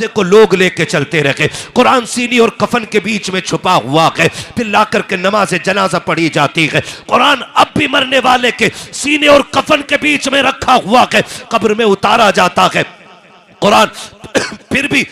को लोग लेके चलते रहे। कुरान सीने और कफन के बीच में छुपा हुआ है, फिर ला करके नमाज जनाजा पढ़ी जाती है। कुरान अब भी मरने वाले के सीने और कफन के बीच में रखा हुआ है, कब्र में उतारा जाता है। कुरान फिर भी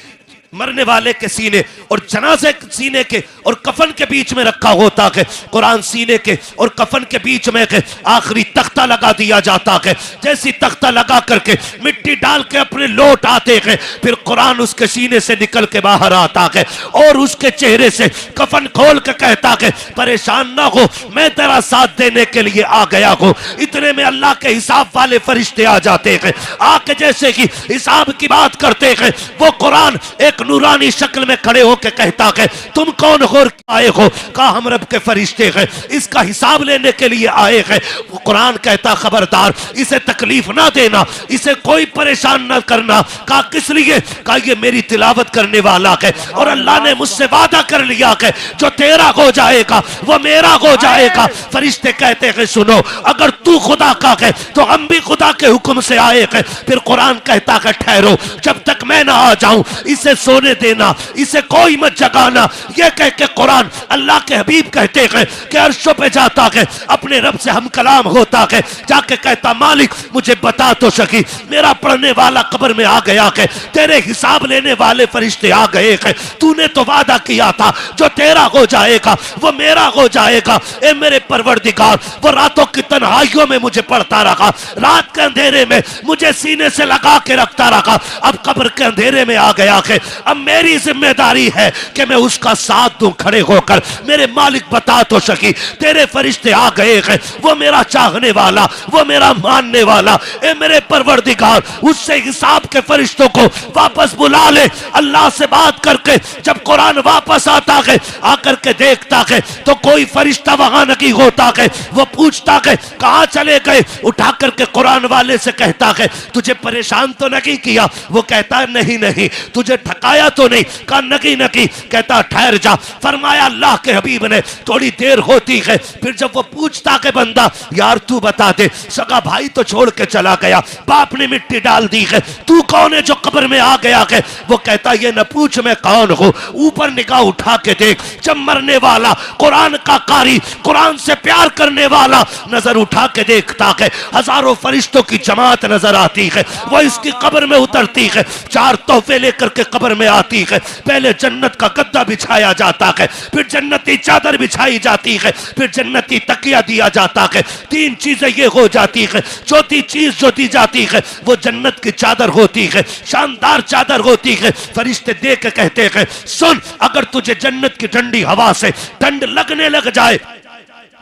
मरने वाले के सीने और जनाजे सीने के और कफन के बीच में रखा होता है। कुरान सीने के और कफन के बीच में आखिरी तख्ता लगा दिया जाता है। जैसी तख्ता लगा करके मिट्टी डाल के अपने लौट आते हैं, फिर कुरान उसके सीने से निकल के बाहर आता है और उसके चेहरे से कफन खोल के कहता है, परेशान ना हो, मैं तेरा साथ देने के लिए आ गया हूं। इतने में अल्लाह के हिसाब वाले फरिश्ते आ जाते हैं। आके जैसे कि हिसाब की बात करते हैं, वो कुरान एक नूरानी शक्ल में खड़े होकर कहता है, तुम कौन हो, आए हो? कहा हम रब के फरिश्ते हैं, इसका हिसाब लेने के लिए आए हैं। वो कुरान कहता, खबरदार, इसे तकलीफ ना देना, इसे कोई परेशान ना करना। कहा किस लिए? कहा ये मेरी तिलावत करने वाला है और अल्लाह ने मुझसे वादा कर लिया है, जो तेरा हो जाएगा वो मेरा हो जाएगा। फरिश्ते कहते हैं, सुनो, अगर तू खुदा का है तो हम भी खुदा के हुक्म से आए हैं। फिर कुरान कहता है, ठहरो, जब तक मैं ना आ जाऊं इसे सोने देना, इसे कोई मत जगाना। ये कह के कुरान अल्लाह के हबीब कहते हैं कि अर्शों पे जाता है, अपने रब से हम कलाम होता है, जाके कहता, मालिक मुझे बता तो सकी, मेरा पढ़ने वाला कब्र में आ गया है, तेरे हिसाब लेने वाले फरिश्ते आ गए हैं, तूने तो वादा किया था जो तेरा हो जाएगा वो मेरा हो जाएगा। ए मेरे परवरदिगार, वो रातों की तन्हाइयों में मुझे पढ़ता रहा, रात के अंधेरे में मुझे सीने से लगा के रखता रहा, अब कब्र के अंधेरे में आ गया है। अब मेरी जिम्मेदारी है कि मैं उसका साथ दूं खड़े होकर। मेरे मालिक बता तो सकी, तेरे फरिश्ते आ गए हैं, वो मेरा चाहने वाला, वो मेरा मानने वाला। ए मेरे परवरदिगार, उससे हिसाब के फरिश्तों को वापस बुला ले। अल्लाह से बात करके जब कुरान वापस आता है, आकर के देखता है तो कोई फरिश्ता वहां नहीं होता है। वो पूछता है, कहां चले गए? उठा करके कुरान वाले से कहता है, तुझे परेशान तो नहीं किया? वो कहता है, नहीं नहीं। तुझे ठकाया तो नहीं? कहा नहीं नहीं। कहता, ठहर जा। फरमाया अल्लाह के हबीब ने, थोड़ी देर होती है, फिर जब वो पूछता है बंदा, यार तू बता दे, सगा भाई तो छोड़ के चला गया, बाप ने मिट्टी डाल दी है, तू कौन है जो कब्र में आ गया है? वो कहता, ये न पूछ मैं कौन हूं, ऊपर निगाह उठा के देख। जब मरने वाला कुरान का कारी, कुरान से प्यार करने वाला नजर उठा के देखता है, हजारों फरिश्तों की जमात नजर आती है। वो इसकी कब्र में उतरती है, चार तोहफे लेकर के कब्र में आती है। पहले जन्नत का गद्दा बिछाया जाता है, फिर जन्नती चादर बिछाई जाती है, फिर जन्नती तकिया दिया जाता है। तीन चीजें ये हो जाती है। चौथी चीज जो दी जाती है वो जन्नत की चादर होती है, शानदार चादर होती है। फरिश्ते देख के कहते हैं, सुन, अगर तुझे जन्नत की ठंडी हवा से ठंड लगने लग जाए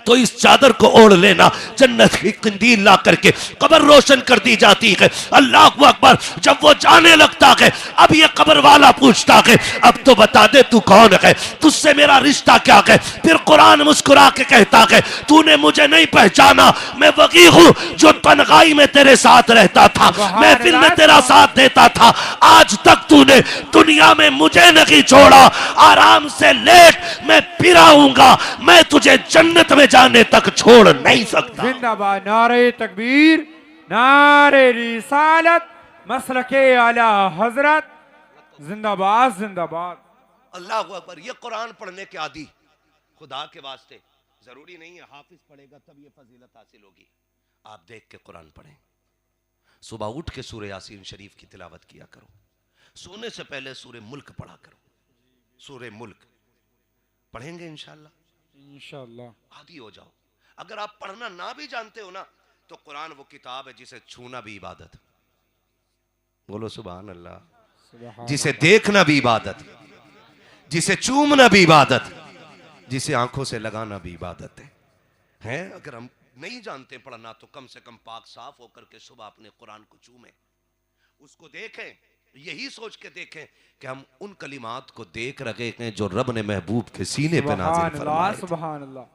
तो इस चादर को ओढ़ लेना। जन्नत की कंदील ला करके कब्र रोशन कर दी जाती है। अल्लाह अकबर। जब वो जाने लगता है, अब ये कब्र वाला पूछता है, अब तो बता दे तू कौन है, तुझसे मेरा रिश्ता क्या है? फिर कुरान मुस्कुरा के कहता है, तूने मुझे नहीं पहचाना, मैं वही हूं जो तन्हाई में तेरे साथ रहता था, महफिल में तेरा साथ देता था। आज तक तूने दुनिया में मुझे नहीं छोड़ा, आराम से लेट, मैं फिर आऊंगा, मैं तुझे जन्नत में जाने तक छोड़ नहीं सकता। जिंदाबाद, नारे तकबीर, नारे रिसालत, मसलके आला हजरत, जिंदाबाद जिंदाबाद। अल्लाह अकबर। ये कुरान पढ़ने के आदि, खुदा के वास्ते जरूरी नहीं है हाफिज पढ़ेगा तब ये फजीलत हासिल होगी। आप देख के कुरान पढ़ें, सुबह उठ के सूरह यासीन शरीफ की तिलावत किया करो, सोने से पहले सूरह मुल्क पढ़ा करो। सूरह मुल्क पढ़ेंगे इंशाअल्लाह, इंशाअल्लाह आदी हो जाओ। अगर आप पढ़ना ना भी जानते हो ना, तो कुरान वो किताब है जिसे छूना भी इबादत, बोलो सुभान अल्लाह, जिसे देखना भी इबादत, जिसे चूमना भी इबादत, जिसे आंखों से लगाना भी इबादत है। अगर हम नहीं जानते पढ़ना तो कम से कम पाक साफ होकर के सुबह अपने कुरान को चूमें, उसको देखें, यही सोच के देखें कि हम उन कलिमात को देख रहे हैं जो रब ने महबूब के सीने पे नाज़िल फरमाए। सुभान अल्लाह।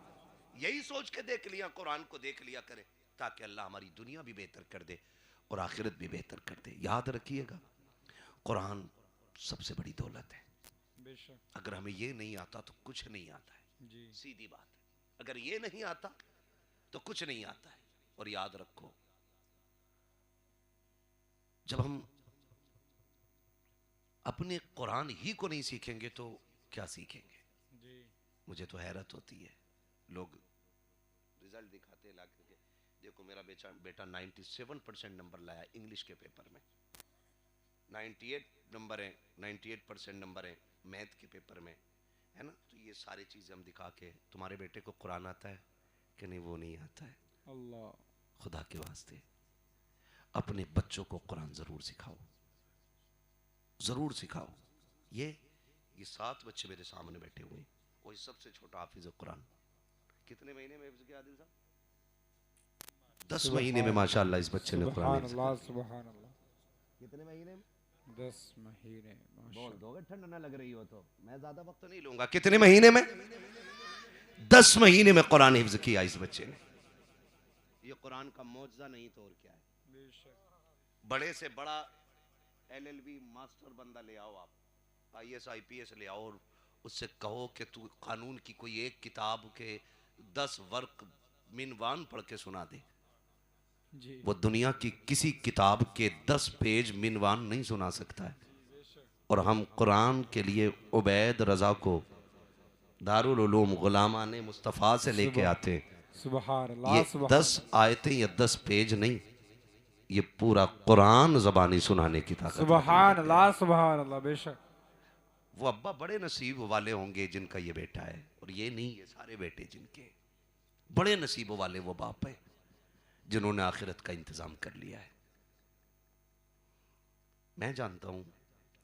यही सोच के देख लिया, कुरान को देख लिया करें, ताकि अल्लाह हमारी दुनिया भी बेहतर कर दे और आखिरत भी बेहतर कर दे। याद रखिएगा, कुरान सबसे बड़ी दौलत है। अगर हमें ये नहीं आता तो कुछ नहीं आता है जी। सीधी बात है, अगर ये नहीं आता तो कुछ नहीं आता है। और याद रखो, जब हम अपने कुरान ही को नहीं सीखेंगे तो क्या सीखेंगे? जी। मुझे तो हैरत होती है, लोग रिजल्ट दिखाते हैं ला करके, देखो मेरा बेटा 97% नंबर लाया इंग्लिश के पेपर में, 98 नंबर है, 98% नंबर है मैथ के पेपर में, है ना। तो ये सारी चीज़ें हम दिखा के, तुम्हारे बेटे को कुरान आता है कि नहीं? वो नहीं आता है। अल्लाह, खुदा के वास्ते अपने बच्चों को कुरान ज़रूर सिखाओ, ज़रूर सिखाओ। ये 7 बच्चे मेरे सामने बैठे हुए हैं, वही सबसे छोटा हाफिज कुरान। कितने महीने में हिफ्ज़ किया आदिल साहब? 10 महीने में माशाअल्लाह इस बच्चे ने कुरान हिफ्ज़ किया। सुभान अल्लाह। कितने महीने में? 10 महीने। बोल दोगे ठंड ना लग रही हो तो, मैं ज्यादा वक्त तो नहीं लूंगा। कितने महीने में? 10 महीने में कुरान हिफ्ज़ किया इस बच्चे ने। ये कुरान का मौजज़ा नहीं तो और क्या है। बड़े से बड़ा LLB मास्टर बंदा ले आओ, आप IAS IPS ले आओ और उससे कहो कि तू कानून की कोई एक किताब के 10 वर्क मिनवान पढ़ के सुना दे, जी। वो दुनिया की किसी किताब के 10 पेज मिनवान नहीं सुना सकता है। और हम कुरान के लिए उबैद रजा को दारुल उलूम गुलामाने मुस्तफ़ा से लेके आते हैं। सुभान अल्लाह। ये 10 आयतें या 10 पेज नहीं, ये पूरा कुरान ज़बानी सुनाने की ताकत। सुभान अल्लाह, सुभान अल्लाह। बेशक वो अब्बा बड़े नसीब वाले होंगे जिनका ये बेटा है, और ये नहीं, ये सारे बेटे जिनके, बड़े नसीब वाले वो बाप है जिन्होंने आखिरत का इंतजाम कर लिया है। मैं जानता हूं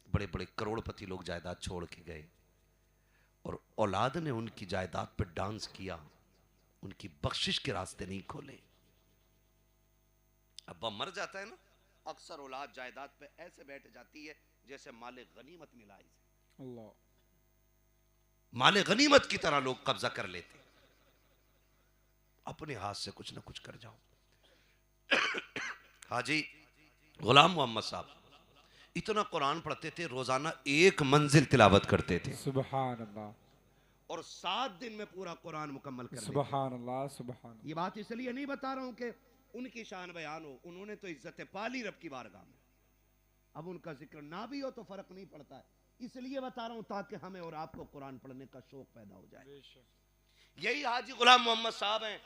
बड़े बड़े करोड़पति लोग जायदाद छोड़ के गए और औलाद ने उनकी जायदाद पर डांस किया, उनकी बख्शिश के रास्ते नहीं खोले। अब्बा मर जाता है ना, अक्सर औलाद जायदाद पे ऐसे बैठ जाती है जैसे माले गनीमत मिला है। अल्लाह, माले गनीमत की तरह लोग कब्जा कर लेते। अपने हाथ से कुछ ना कुछ कर जाओ। हाजी गुलाम मोहम्मद साहब इतना कुरान पढ़ते थे, रोजाना 1 मंजिल तिलावत करते थे। सुभान अल्लाह। और 7 दिन में पूरा कुरान मुकम्मल कर लेते। सुभान अल्लाह, सुभान। ये बात इसलिए नहीं बता रहा हूं कि उनकी शान बयान हो, उन्होंने तो इज्जत पाली रब की बारगाह में। अब उनका जिक्र ना भी हो तो फर्क नहीं पड़ता है, इसलिए बता रहा हूं ताकि हमें और आपको कुरान पढ़ने का शौक पैदा हो जाए। यही हाजी गुलाम मोहम्मद साहब हैं।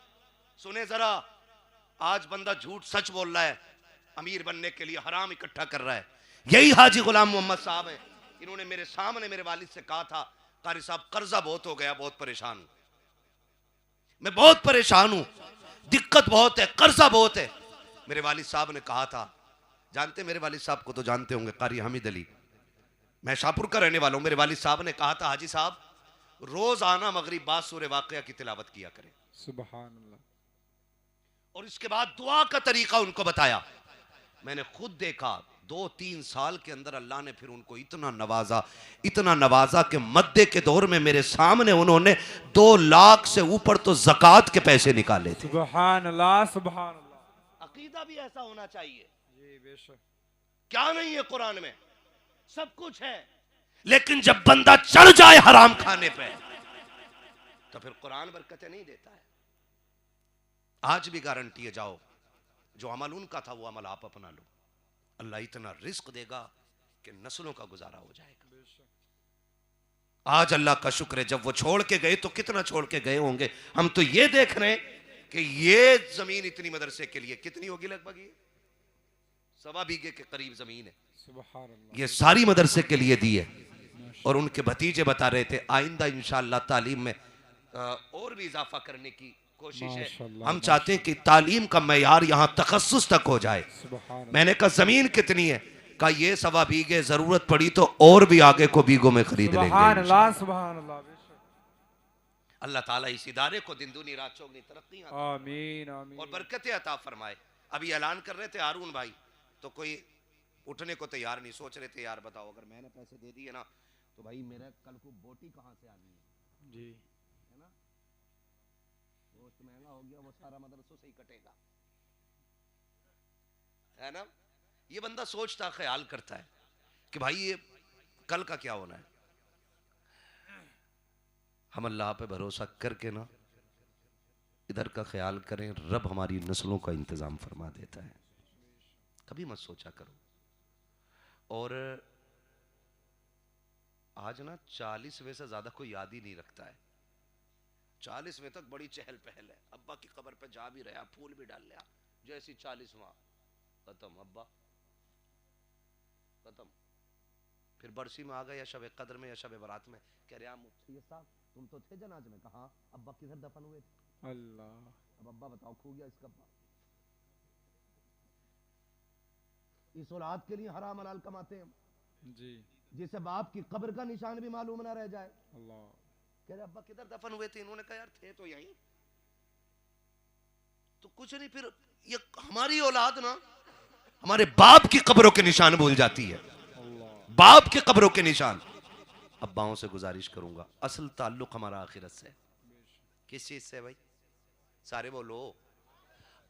सुने जरा, आज बंदा झूठ सच बोल रहा है, अमीर बनने के लिए हराम इकट्ठा कर रहा है। यही हाजी गुलाम मोहम्मद साहब हैं। इन्होंने मेरे सामने मेरे वालिद से कहा था, कारी साहब कर्जा बहुत हो गया, बहुत परेशान हूं, मैं बहुत परेशान हूं, दिक्कत बहुत है, कर्जा बहुत है। मेरे वालिद साहब ने कहा था, जानते मेरे वालिद साहब को तो जानते होंगे, कारी हामिद अली, मैं शाहपुर का रहने वाला हूं। मेरे वालिद साहब ने कहा था, हाजी साहब रोज आना मगरिब बाद सूरह वाक़िया की तिलावत किया करें। सुभान अल्लाह। और इसके बाद दुआ का तरीका उनको बताया। मैंने खुद देखा 2-3 साल के अंदर अल्लाह ने फिर उनको इतना नवाजा कि मद्दे के दौर में मेरे सामने उन्होंने 2 लाख से ऊपर तो ज़कात के पैसे निकाले थे। सुभान अल्लाह, सुभान अल्लाह। अकीदा भी ऐसा होना चाहिए। जी बेशक। क्या नहीं है कुरान में? सब कुछ है, लेकिन जब बंदा चढ़ जाए हराम खाने पे तो फिर कुरान बरकतें नहीं देता है। आज भी गारंटी है, जाओ जो अमल उनका था वो अमल आप अपना लो, अल्लाह इतना रिस्क देगा कि नस्लों का गुजारा हो जाएगा। आज अल्लाह का शुक्र है, जब वो छोड़ के गए तो कितना छोड़ के गए होंगे। हम तो ये देख रहे हैं कि ये जमीन इतनी मदरसे के लिए कितनी होगी, लगभग ये 1.25 बीघे के करीब जमीन है, सुभान अल्लाह। ये सारी मदरसे के लिए दी है। और उनके भतीजे बता रहे थे आइंदा इंशाअल्लाह तालीम में और भी इजाफा करने की कोशिश है। हम चाहते हैं कि तालीम का मयार यहाँ तखस्सुस तक हो जाए। मैंने कहा जमीन कितनी है? कहा ये 1.25 बीघे, जरूरत पड़ी तो और भी आगे को बीघों में खरीद लेंगे। सुभान अल्लाह, सुभान अल्लाह। अल्लाह ताला इस इदारे को दिन दुनी रात चौगनी तरक्की आमीन, आमीन। और बरकतें अता फरमाए। अभी ऐलान कर रहे थे हारून भाई, तो कोई उठने को तैयार नहीं, सोच रहे थे यार बताओ अगर मैंने पैसे दे दिए ना तो भाई मेरा कल को बोटी कहाँ से आनी है? जी, है ना, गोश्त महंगा हो गया, वो सारा मदरसों से ही कटेगा, है ना। ये बंदा सोचता ख्याल करता है कि भाई ये कल का क्या होना है। हम अल्लाह पे भरोसा करके ना इधर का ख्याल करें, रब हमारी नस्लों का इंतजाम फरमा देता है। कभी मत सोचा करो। और आज ना 40वें से ज्यादा कोई याद ही नहीं रखता है। 40वें तक बड़ी चहल पहल है, अब्बा की कब्र पे जा भी रहा, फूल भी डाल लिया, जैसी 40वां खत्म, अब्बा खत्म। फिर बरसी में आ गए या शब कदर में या शब बारात में, कह रहे मुफ्ती साहब तुम तो थे जनाज में, कहा अब्बा किधर दफन हुए थे? अल्लाह। अब अब्बा बताओ खो गया इसका अब्बा। इस औलाद के लिए हराम हलाल कमाते हैं जी। जिसे बाप की कब्र का निशान भी मालूम ना रह जाए। अल्लाह। कह रहे अब्बा किधर दफन हुए थे? इन्होंने कहा यार थे तो यहीं। तो कुछ नहीं, फिर ये हमारी औलाद ना हमारे बाप की कब्रों के निशान भूल जाती है, बाप के कब्रों के निशान। अब्बाओं से गुजारिश करूंगा, असल ताल्लुक हमारा आखिरत से। किस चीज से भाई? सारे बोलो।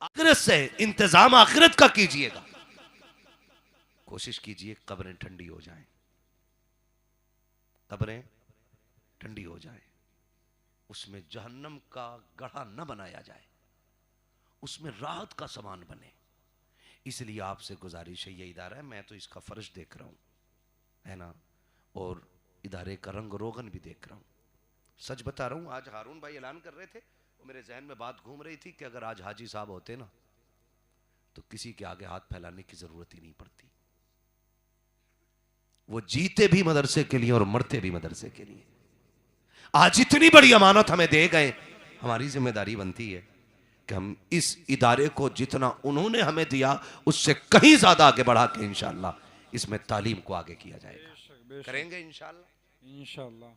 आखिरत से। इंतजाम आखिरत का कीजिएगा। कोशिश कीजिए कब्रें ठंडी हो जाएं, कब्रें ठंडी हो जाएं, उसमें जहन्नम का गढ़ा न बनाया जाए, उसमें राहत का सामान बने। इसलिए आपसे गुजारिश है, ये इदारा है, मैं तो इसका फर्ज देख रहा हूं, है ना, और इदारे का रंग रोगन भी देख रहा हूं। सच बता रहा हूं, आज हारून भाई ऐलान कर रहे थे, मेरे जहन में बात घूम रही थी कि अगर आज हाजी साहब होते ना तो किसी के आगे हाथ फैलाने की जरूरत ही नहीं पड़ती। वो जीते भी मदरसे के लिए और मरते भी मदरसे के लिए। आज इतनी बड़ी अमानत हमें दे गए, हमारी जिम्मेदारी बनती है कि हम इस इदारे को जितना उन्होंने हमें दिया उससे कहीं ज्यादा आगे बढ़ा के इंशाअल्लाह इसमें तालीम को आगे किया जाएगा। करेंगे इंशाअल्लाह। इंशाअल्लाह।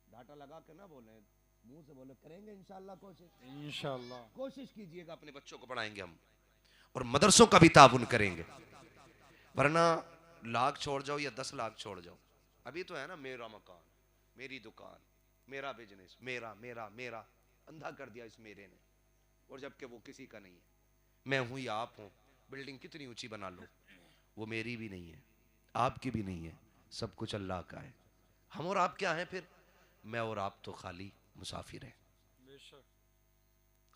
डाटा लगा के ना बोले, मुंह से बोले करेंगे इंशाअल्लाह। कोशिश इंशाअल्लाह। कोशिश कीजिएगा, अपने बच्चों को पढ़ाएंगे हम, और मदरसों का भी ताउन करेंगे। वरना लाख छोड़ जाओ या 10 लाख छोड़ जाओ, अभी तो है ना मेरा मकान, मेरी दुकान, मेरा बिजनेस, मेरा मेरा मेरा, अंधा कर दिया इस मेरे ने, और जबकि वो किसी का नहीं है। मैं हूं या आप हूं, बिल्डिंग कितनी ऊंची बना लो, वो मेरी भी नहीं है, आपकी भी नहीं है, सब कुछ अल्लाह का है। हम और आप क्या हैं फिर? मैं और आप तो खाली मुसाफिर हैं,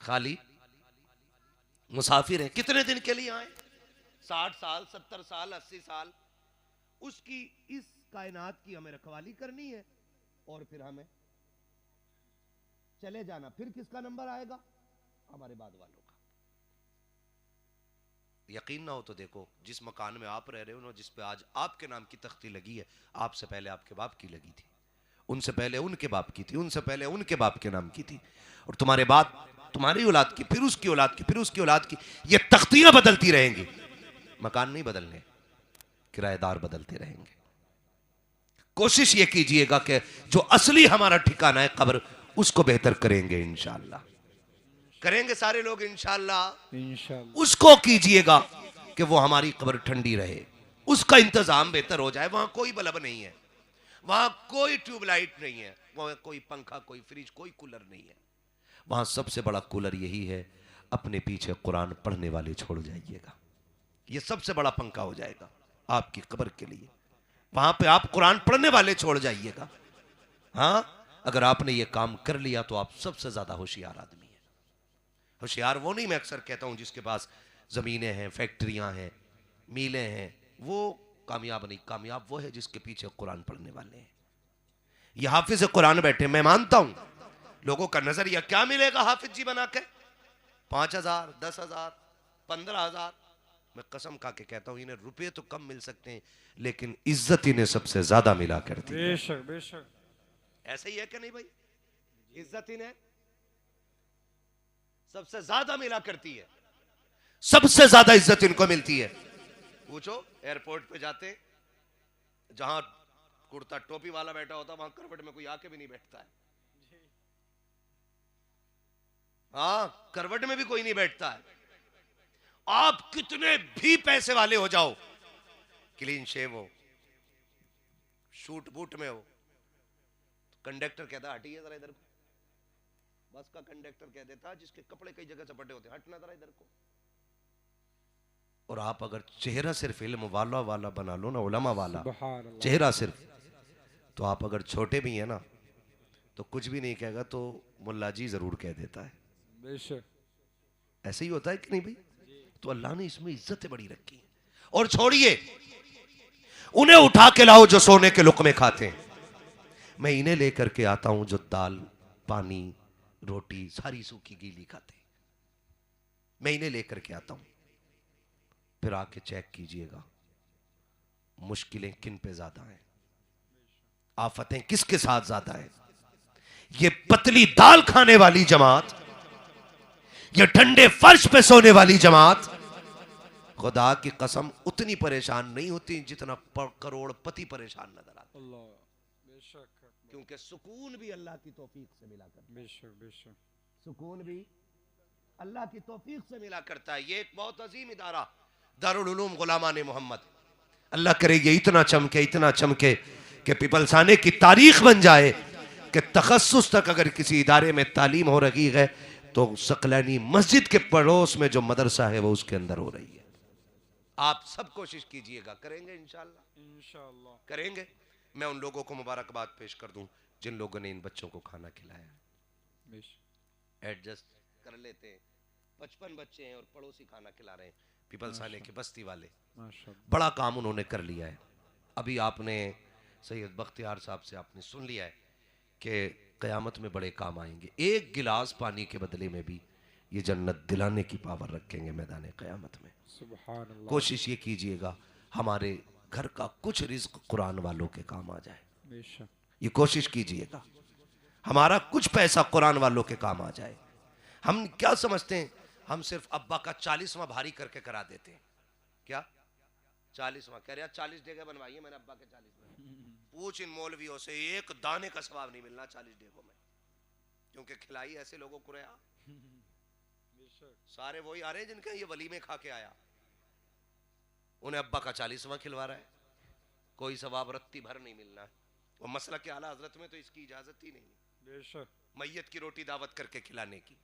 खाली मुसाफिर हैं। कितने दिन के लिए आए? 60 साल, 70 साल, 80 साल, उसकी इस कायनात की हमें रखवाली करनी है और फिर हमें चले जाना। फिर किसका नंबर आएगा? हमारे बाद वालों का। यकीन ना हो तो देखो, जिस मकान में आप रह रहे हो ना, जिस पे आज आपके नाम की तख्ती लगी है, आपसे पहले आपके बाप की लगी थी, उनसे पहले उनके बाप की थी, उनसे पहले उनके बाप के नाम की थी, और तुम्हारे बाद तुम्हारी औलाद की, फिर उसकी औलाद की, फिर उसकी औलाद की। ये तख्तियां बदलती रहेंगी, मकान नहीं बदलने, किराएदार बदलते रहेंगे। कोशिश ये कीजिएगा कि जो असली हमारा ठिकाना है कब्र, उसको बेहतर करेंगे इंशाअल्लाह। करेंगे सारे लोग इंशाअल्लाह। इंशाअल्लाह। उसको कीजिएगा कि वो हमारी कब्र ठंडी रहे, उसका इंतजाम बेहतर हो जाए। वहां कोई बल्ब नहीं है, वहां कोई ट्यूबलाइट नहीं है, वहां कोई पंखा, कोई फ्रिज, कोई कूलर नहीं है। वहां सबसे बड़ा कूलर यही है, अपने पीछे कुरान पढ़ने वाले छोड़ जाइएगा, ये सबसे बड़ा पंखा हो जाएगा आपकी कब्र के लिए। वहां पे आप कुरान पढ़ने वाले छोड़ जाइएगा। हाँ, अगर आपने ये काम कर लिया तो आप सबसे ज्यादा होशियार आदमी है। होशियार वो नहीं, मैं अक्सर कहता हूं जिसके पास जमीनें हैं, फैक्ट्रियां हैं, मीलें हैं, वो कामयाब नहीं। कामयाब वो है जिसके पीछे कुरान पढ़ने वाले हैं। ये हाफिज कुरान बैठे, मैं मानता हूं लोगों का नजरिया क्या मिलेगा हाफिज जी बना के, 5,000, 10,000, 15,000। मैं कसम खा के कहता हूं इन्हें रुपए तो कम मिल सकते हैं, लेकिन इज्जत इन्हें सबसे ज्यादा मिला करती है। बेशक बेशक। ऐसे ही है कि नहीं भाई? इज्जत इन्हें सबसे ज्यादा मिला करती है, सबसे ज्यादा इज्जत इनको मिलती है। पूछो, एयरपोर्ट पे जाते, जहां कुर्ता टोपी वाला बैठा होता, वहां करवट में कोई आके भी नहीं बैठता है। हाँ, करवट में भी कोई नहीं बैठता है। आप कितने भी पैसे वाले हो जाओ, क्लीन शेव हो, शूट बूट में हो, तो कंडक्टर कहता हटिए जरा इधर को। बस का कंडक्टर कह देता, जिसके कपड़े कई जगह चपटे होते, हटना जरा इधर को। और आप अगर चेहरा सिर्फ इल्म वाला वाला बना लो ना, उलमा वाला चेहरा सिर्फ, तो आप अगर छोटे भी हैं ना तो कुछ भी नहीं कहेगा, तो मुल्ला जी जरूर कह देता है। बेशक ऐसे ही होता है कि नहीं भाई? तो अल्लाह ने इसमें इज्जतें बड़ी रखी हैं। और छोड़िए, उन्हें उठा के लाओ जो सोने के लुक़मे खाते हैं। मैं इन्हें लेकर के आता हूं जो दाल, पानी, रोटी सारी सूखी गीली खाते हैं। मैं इन्हें लेकर के आता हूं। फिर आके चेक कीजिएगा मुश्किलें किन पे ज्यादा हैं, आफतें किसके साथ ज्यादा हैं। ये पतली दाल खाने वाली जमात, ये ठंडे फर्श पे सोने वाली जमात, खुदा की कसम उतनी परेशान नहीं होती जितना करोड़पति परेशान नजर आता। अल्लाह बेशक क्योंकि सुकून भी अल्लाह की तौफीक से मिला करता है। बेशक बेशक सुकून भी अल्लाह की तौफीक से मिला करता है। ये एक बहुत अजीम इदारा दारुल उलूम गुलामान मोहम्मद, अल्लाह करे ये इतना चमके कि पिपलसाने की तारीख बन जाए कि तखस्सुस तक अगर किसी इदारे में तालीम हो रही है तो सकलैनी मस्जिद के पड़ोस में जो मदरसा है वो उसके अंदर हो रही है। आप सब कोशिश कीजिएगा, करेंगे इंशाअल्लाह, इंशाअल्लाह करेंगे। मैं उन लोगों को मुबारकबाद पेश कर दूं जिन लोगों ने इन बच्चों को खाना खिलाया है। बेशक एडजस्ट कर लेते हैं, 55 बच्चे हैं और पड़ोसी खाना खिला रहे हैं, पिपलसाने के बस्ती वाले। माशाअल्लाह बड़ा काम उन्होंने कर लिया है। अभी आपने सैयद बख्तियार साहब से आपने सुन लिया है कि क़यामत में बड़े काम आएंगे। एक गिलास पानी के बदले में भी ये जन्नत दिलाने की पावर रखेंगे मैदान क़यामत में। सुभान अल्लाह। कोशिश ये कीजिएगा हमारे घर का कुछ रिज़्क़ कुरान वालों के काम आ जाए। बेशक ये कोशिश कीजिएगा हमारा कुछ पैसा कुरान वालों के काम आ जाए। हम क्या समझते हैं, हम सिर्फ अब्बा का 40वां भारी करके करा देते हैं। क्या 40वां कह रहे 40 डेगे बनवाइए मैंने अब्बा के 40 पूछ इन मौलवियों से, एक दाने का सवाब नहीं मिलना 40 डेगों में, क्योंकि खिलाई ऐसे लोगों को रहा। सारे वही आ रहे हैं जिनके ये वली में खा के आया, उन्हें अब्बा का 40वां खिलवा रहा है, कोई सवाब रत्ती भर नहीं मिलना है। वो मसला के आला हजरत में तो इसकी इजाजत ही नहीं, बेशक मैयत की रोटी दावत करके खिलाने की,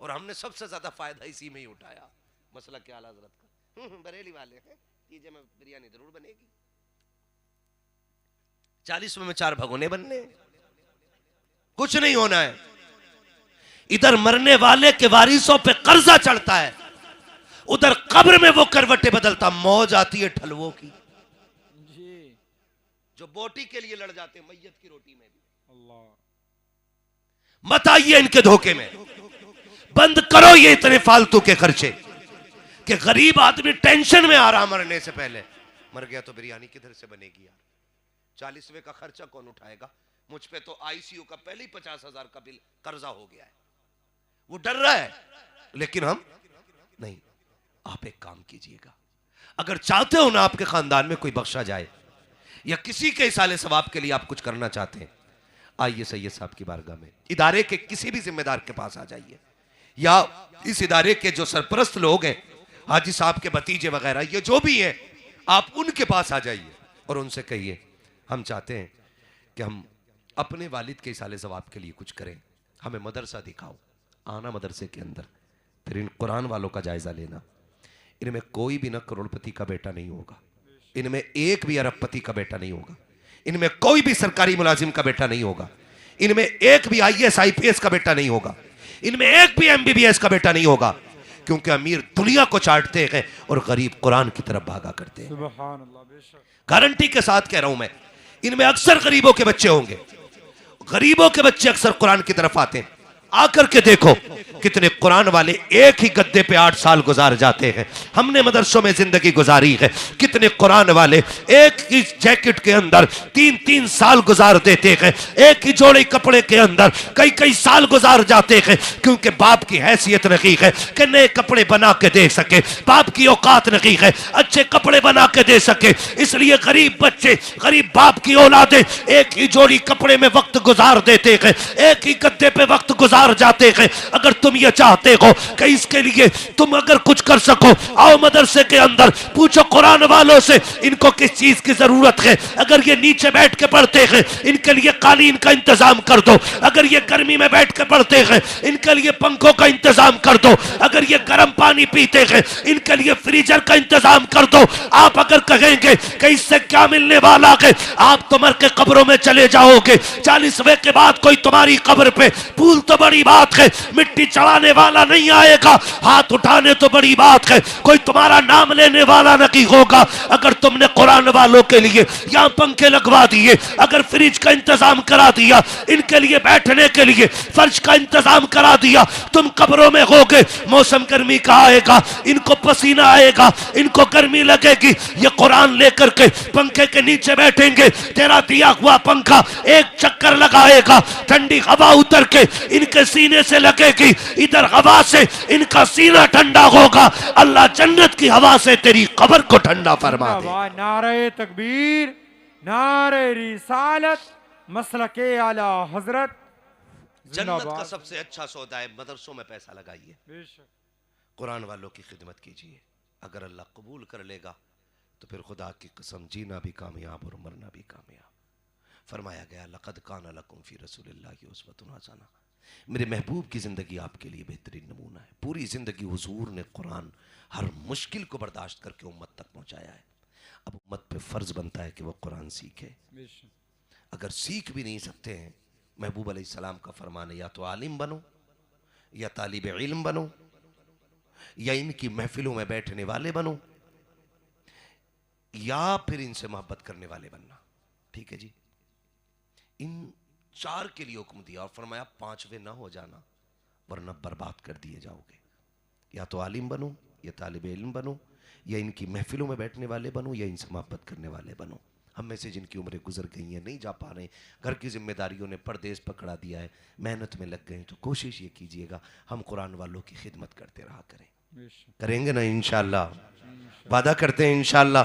और हमने सबसे ज्यादा फायदा इसी में ही उठाया। मसला के आला हजरत का बरेली वाले हैं, तीजे में बिरयानी जरूर बनेगी, 40वें में 4 भगोने बनने, कुछ नहीं होना है। इधर मरने वाले के वारिसों पे कर्जा चढ़ता है, उधर कब्र में वो करवटें बदलता। मौज आती है ठलवों की जी। जो बोटी के लिए लड़ जाते हैं, मैयत की रोटी में भी। अल्लाह मत आइए इनके धोखे में, बंद करो ये इतने फालतू के खर्चे कि गरीब आदमी टेंशन में आ रहा मरने से पहले। मर गया तो बिरयानी किधर से बनेगी यार, 40वें का खर्चा कौन उठाएगा। मुझ पे तो आईसीयू का पहले ही 50,000 का बिल कर्जा हो गया है, वो डर रहा है, लेकिन हम नहीं। आप एक काम कीजिएगा, अगर चाहते हो ना आपके खानदान में कोई बख्शा जाए या किसी के इसाले सवाब के लिए आप कुछ करना चाहते हैं, आइए सैयद साहब की बारगाह में, इदारे के किसी भी जिम्मेदार के पास आ जाइए, या इस इदारे के जो सरपरस्त लोग हैं, हाजी साहब के भतीजे वगैरह, ये जो भी हैं, आप उनके पास आ जाइए और उनसे कहिए हम चाहते हैं कि हम अपने वालिद के इसाले सवाब के लिए कुछ करें, हमें मदरसा दिखाओ। आना मदरसे के अंदर, फिर इन कुरान वालों का जायजा लेना। इनमें कोई भी ना करोड़पति का बेटा नहीं होगा, इनमें एक भी अरबपति का बेटा नहीं होगा, इनमें कोई भी सरकारी मुलाजिम का बेटा नहीं होगा, इनमें एक भी IAS IPS का बेटा नहीं होगा, इनमें एक भी MBBS का बेटा नहीं होगा, क्योंकि अमीर दुनिया को चाटते हैं और गरीब कुरान की तरफ भागा करते हैं। सुभान अल्लाह। बेशक गारंटी के साथ कह रहा हूं मैं, इनमें अक्सर गरीबों के बच्चे होंगे, गरीबों के बच्चे अक्सर कुरान की तरफ आते हैं। आकर के देखो कितने कुरान वाले एक ही गद्दे पे 8 साल गुजार जाते हैं। हमने मदरसों में जिंदगी गुजारी है, कितने कुरान वाले एक ही जैकेट के अंदर 3-3 साल गुजार देते हैं, एक ही जोड़े कपड़े के अंदर कई साल गुजार जाते हैं, क्योंकि बाप की हैसियत नहीं है कि नए कपड़े बना के दे सके, बाप की औकात नहीं है अच्छे कपड़े बना के दे सके, इसलिए गरीब बच्चे, गरीब बाप की औलादें एक ही जोड़ी कपड़े में वक्त गुजार देते हैं, एक ही गद्दे पे वक्त गुजार जाते हैं। अगर तुम ये चाहते हो कि इसके लिए तुम अगर कुछ कर सको, आओ मदरसे के अंदर, पूछो कुरान वालों से इनको किस चीज की जरूरत है। अगर ये नीचे बैठ के पढ़ते हैं, इनके लिए कालीन का इंतजाम कर दो। अगर ये गर्मी में बैठ के पढ़ते हैं, इनके लिए पंखों का इंतजाम कर दो। अगर ये गर्म पानी पीते हैं, इनके लिए फ्रीजर का इंतजाम कर दो। आप अगर कहेंगे कि इससे क्या मिलने वाला है, आप तो मर के कब्रों में चले जाओगे, 40वें के बाद कोई तुम्हारी कब्र पे फूल तो बड़ी बात है, मिट्टी चढ़ाने वाला नहीं आएगा, हाथ उठाने तो बड़ी बात है, कोई तुम्हारा नाम लेने वाला नहीं होगा। अगर तुमने कुरान वालों के लिए यहाँ पंखे लगवा दिए, अगर फ्रिज का इंतजाम करा दिया, इनके लिए बैठने के लिए फर्श का इंतजाम करा दिया, तुम कब्रों में होगे, मौसम गर्मी का आएगा, इनको पसीना आएगा, इनको गर्मी लगेगी, ये कुरान लेकर के पंखे के नीचे बैठेंगे, तेरा दिया हुआ पंखा एक चक्कर लगाएगा, ठंडी हवा उतर के इनके सीने से लगेगी, इधर हवा से इनका सीना ठंडा होगा, अल्लाह जन्नत की हवा से तेरी कब्र को ठंडा फरमा दे। नारे तकबीर, नारे रिसालत, मसलके आला हजरत। जन्नत का सबसे अच्छा सौदा है मदरसों में पैसा लगाइए, बेशक कुरान वालों की खिदमत कीजिए। अगर अल्लाह कबूल कर लेगा तो फिर खुदा की कसम जीना भी कामयाब और मरना भी कामयाब। फरमाया गया लक़द काना लकुम फ़ी रसूलिल्लाहि उस्वतुन हसना, मेरे महबूब की ज़िंदगी आपके लिए बेहतरीन नमूना है। पूरी ज़िंदगी हुजूर ने कुरान हर मुश्किल को बर्दाश्त करके उम्मत तक पहुँचाया है। अब उम्मत पे फ़र्ज़ बनता है कि वह कुरान सीखे। बेशक अगर सीख भी नहीं सकते हैं, महबूब अलैहिस्सलाम का फरमान है या तो आलिम बनो, या तालिब इल्म बनो, या इनकी महफिलों में बैठने वाले बनो, या फिर इनसे मोहब्बत करने वाले बनना। ठीक है जी, इन चार के लिए हुक्म दिया और फरमाया पांचवे ना हो जाना वरना बर्बाद कर दिए जाओगे। या तो आलिम बनो, या तालिब इल्म बनो, या इनकी महफिलों में बैठने वाले बनो, या इनसे मोहब्बत करने वाले बनो। हम में से जिनकी उम्रें गुजर गई हैं, नहीं जा पा रहे, घर की जिम्मेदारियों ने परदेश पकड़ा दिया है, मेहनत में लग गए, तो कोशिश ये कीजिएगा हम कुरान वालों की खिदमत करते रहा करें। करेंगे ना इंशाअल्लाह, वादा करते हैं इंशाअल्लाह।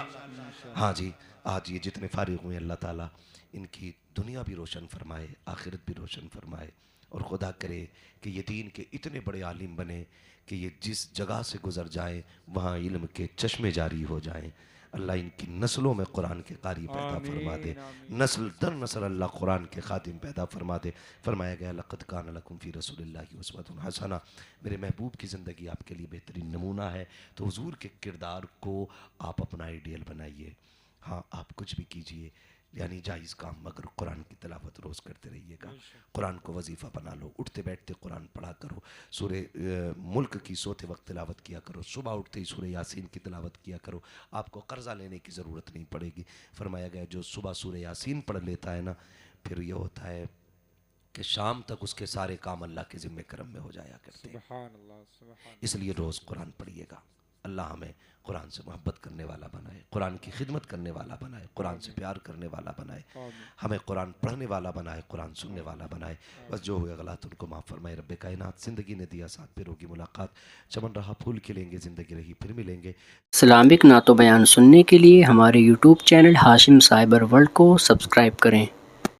हाँ जी, आज ये जितने फारिग हुए अल्लाह ताला इनकी दुनिया भी रोशन फरमाए, आखिरत भी रोशन फरमाए, और खुदा करे कि ये दीन के इतने बड़े आलिम बने कि ये जिस जगह से गुजर जाए वहाँ इल्म के चश्मे जारी हो जाएं। अल्लाह इनकी नस्लों में कुरान के कारी पैदा फरमा दे, नस्ल दर नस्ल अल्लाह कुरान के खातिम पैदा फरमा दे। फरमाया गया लक़द काना लकुम फ़ी रसूलिल्लाहि उस्वतुन हसना, मेरे महबूब की ज़िंदगी आपके लिए बेहतरीन नमूना है। तो हुजूर के किरदार को आप अपना आइडियल बनाइए। हाँ, आप कुछ भी कीजिए, यानी जायज़ काम, मगर कुरान की तिलावत रोज़ करते रहिएगा। कुरान को वजीफ़ा बना लो, उठते बैठते कुरान पढ़ा करो, सूरे मुल्क की सोते वक्त तिलावत किया करो, सुबह उठते ही सूरे यासीन की तिलावत किया करो, आपको कर्ज़ा लेने की ज़रूरत नहीं पड़ेगी। फरमाया गया जो सुबह सूरे यासीन पढ़ लेता है ना, फिर ये होता है कि शाम तक उसके सारे काम अल्लाह के ज़िम्मे करम में हो जाया करते हैं। इसलिए रोज़ कुरान पढ़िएगा। अल्लाह हमें कुरान से मोहब्बत करने वाला बनाए, कुरान की खिदमत करने वाला बनाए, कुरान से प्यार करने वाला बनाए, हमें कुरान पढ़ने वाला बनाए, कुरान सुनने वाला बनाए। बस जो हुए गलत उनको माफ़ फरमाए। रब्बे कायनात ज़िंदगी ने दिया साथ, फिर होगी मुलाकात, चमन रहा फूल खिलेंगे, ज़िंदगी रही फिर मिलेंगे। इस्लामिक नातो बयान सुनने के लिए हमारे YouTube channel Hashim cyber world को सब्सक्राइब करें।